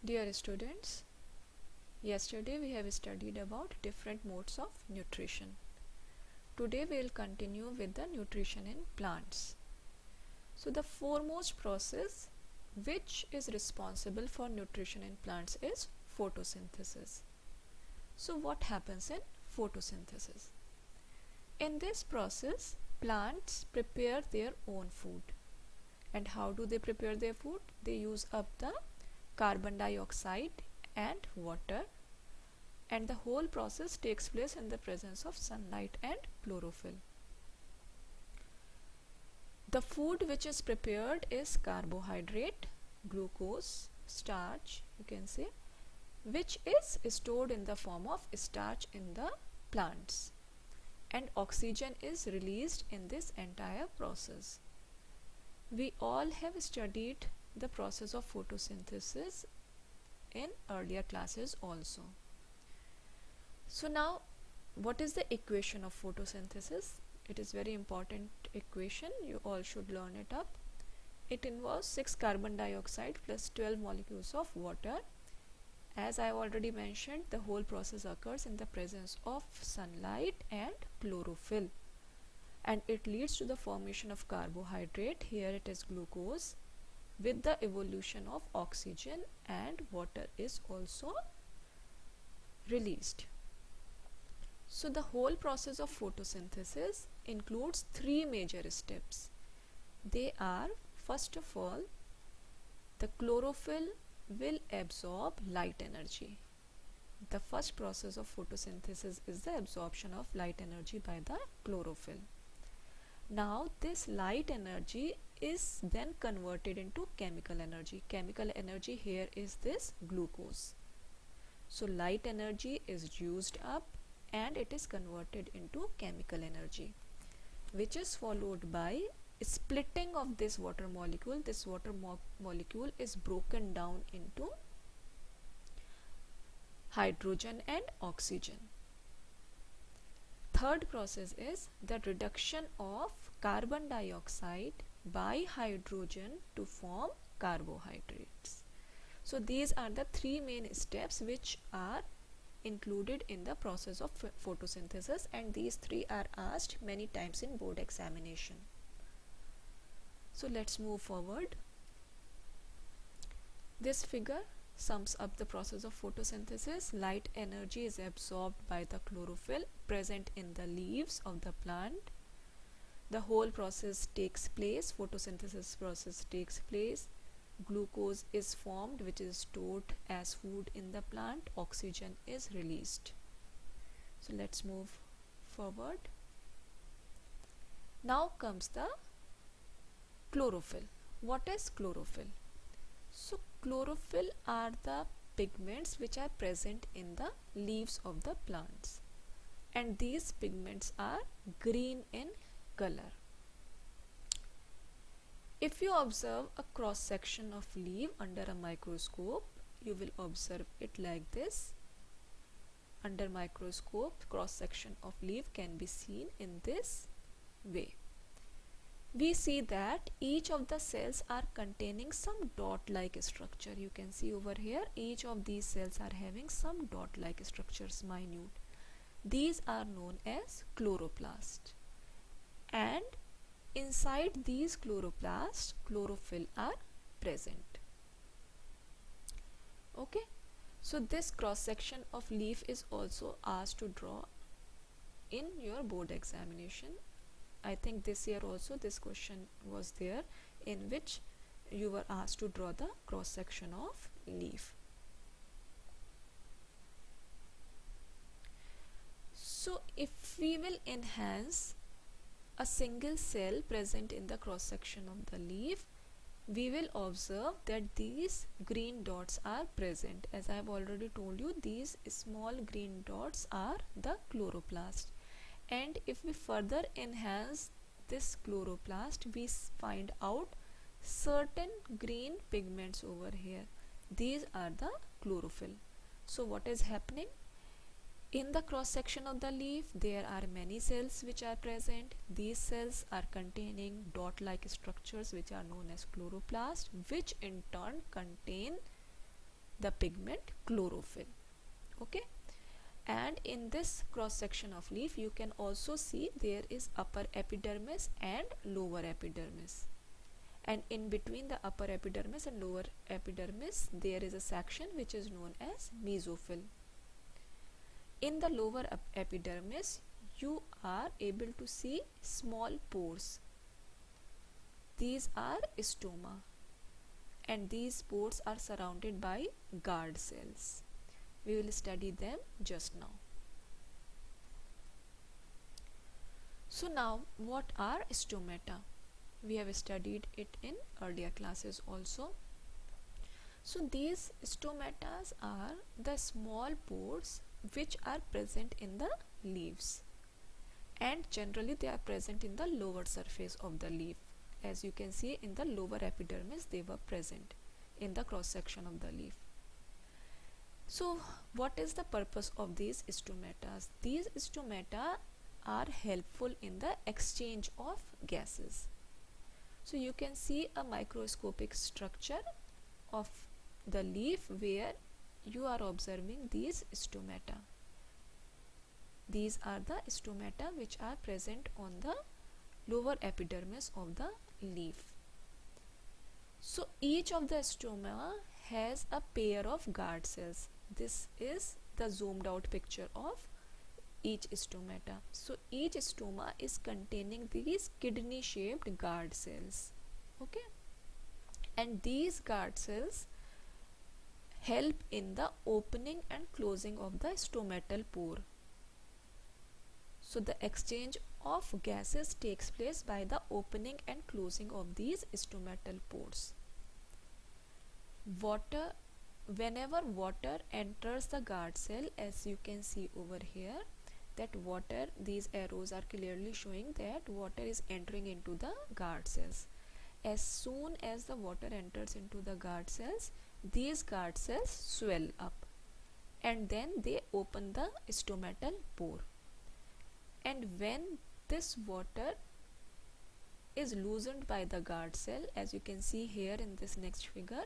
Dear students, yesterday we have studied about different modes of nutrition. Today we will continue with the nutrition in plants. So the foremost process which is responsible for nutrition in plants is photosynthesis. So what happens in photosynthesis? In this process, plants prepare their own food. And how do they prepare their food? They use up the carbon dioxide and water, and the whole process takes place in the presence of sunlight and chlorophyll. The food which is prepared is carbohydrate, glucose, starch, you can say, which is stored in the form of starch in the plants, and oxygen is released in this entire process. We all have studied the process of photosynthesis in earlier classes also. So now, what is the equation of photosynthesis? It is very important equation, you all should learn it up. It involves 6 carbon dioxide plus 12 molecules of water. As I have already mentioned, the whole process occurs in the presence of sunlight and chlorophyll, and it leads to the formation of carbohydrate, here it is glucose, with the evolution of oxygen, and water is also released. So the whole process of photosynthesis includes 3 major steps. They are, first of all, the chlorophyll will absorb light energy. The first process of photosynthesis is the absorption of light energy by the chlorophyll. Now this light energy is then converted into chemical energy. Chemical energy here is this glucose. So light energy is used up and it is converted into chemical energy, which is followed by splitting of this water molecule. This water molecule is broken down into hydrogen and oxygen. Third process is the reduction of carbon dioxide by hydrogen to form carbohydrates. So these are the 3 main steps which are included in the process of photosynthesis, and these 3 are asked many times in board examination. So let's move forward. This figure sums up the process of photosynthesis. Light energy is absorbed by the chlorophyll present in the leaves of the plant. The whole process takes place, photosynthesis process takes place. Glucose is formed, which is stored as food in the plant. Oxygen is released. So let's move forward. Now comes the chlorophyll. What is chlorophyll? So chlorophyll are the pigments which are present in the leaves of the plants, and these pigments are green in color. If you observe a cross section of leaf under a microscope, you will observe it like this. Under microscope, cross section of leaf can be seen in this way. We see that each of the cells are containing some dot-like structure. You can see over here, each of these cells are having some dot-like structures, minute. These are known as chloroplasts, and inside these chloroplasts, chlorophyll are present. Okay, so this cross section of leaf is also asked to draw in your board examination. I think this year also this question was there, in which you were asked to draw the cross section of leaf. So if we will enhance a single cell present in the cross section of the leaf, we will observe that these green dots are present. As I have already told you, these small green dots are the chloroplast. And if we further enhance this chloroplast, we find out certain green pigments over here. These are the chlorophyll. So what is happening? In the cross section of the leaf, there are many cells which are present. These cells are containing dot-like structures which are known as chloroplast, which in turn contain the pigment chlorophyll. Okay, and in this cross section of leaf you can also see there is upper epidermis and lower epidermis, and in between the upper epidermis and lower epidermis there is a section which is known as mesophyll. In the lower epidermis you are able to see small pores. These are stoma, and these pores are surrounded by guard cells. We will study them just now. So now, what are stomata? We have studied it in earlier classes also. So these stomatas are the small pores which are present in the leaves, and generally they are present in the lower surface of the leaf. As you can see, in the lower epidermis they were present in the cross section of the leaf. So what is the purpose of these stomata? These stomata are helpful in the exchange of gases. So you can see a microscopic structure of the leaf where you are observing these stomata. These are the stomata which are present on the lower epidermis of the leaf. So each of the stoma has a pair of guard cells. This is the zoomed out picture of each stomata. So each stoma is containing these kidney shaped guard cells. Okay, and these guard cells help in the opening and closing of the stomatal pore. So the exchange of gases takes place by the opening and closing of these stomatal pores. Whenever water enters the guard cell, as you can see over here, that water, these arrows are clearly showing that water is entering into the guard cells. As soon as the water enters into the guard cells, these guard cells swell up and then they open the stomatal pore. And when this water is loosened by the guard cell, as you can see here in this next figure,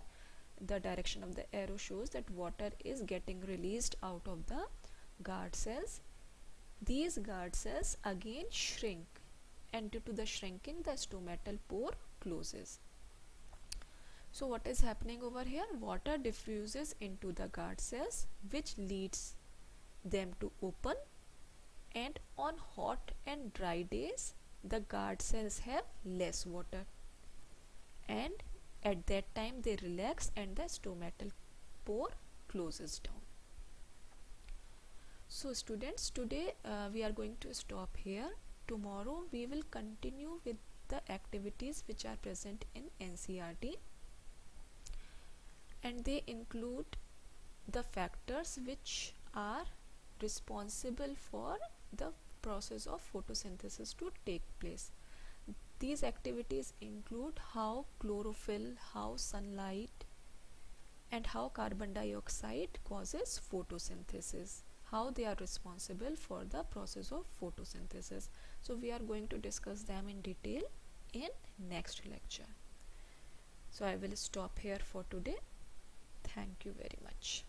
the direction of the arrow shows that water is getting released out of the guard cells. These guard cells again shrink, and due to the shrinking the stomatal pore closes. So what is happening over here? Water diffuses into the guard cells, which leads them to open, and on hot and dry days the guard cells have less water, and at that time they relax and the stomatal pore closes down. So students, today we are going to stop here. Tomorrow we will continue with the activities which are present in NCERT, and they include the factors which are responsible for the process of photosynthesis to take place. These activities include how chlorophyll, how sunlight, and how carbon dioxide causes photosynthesis, how they are responsible for the process of photosynthesis. So we are going to discuss them in detail in next lecture. So I will stop here for today. Thank you very much.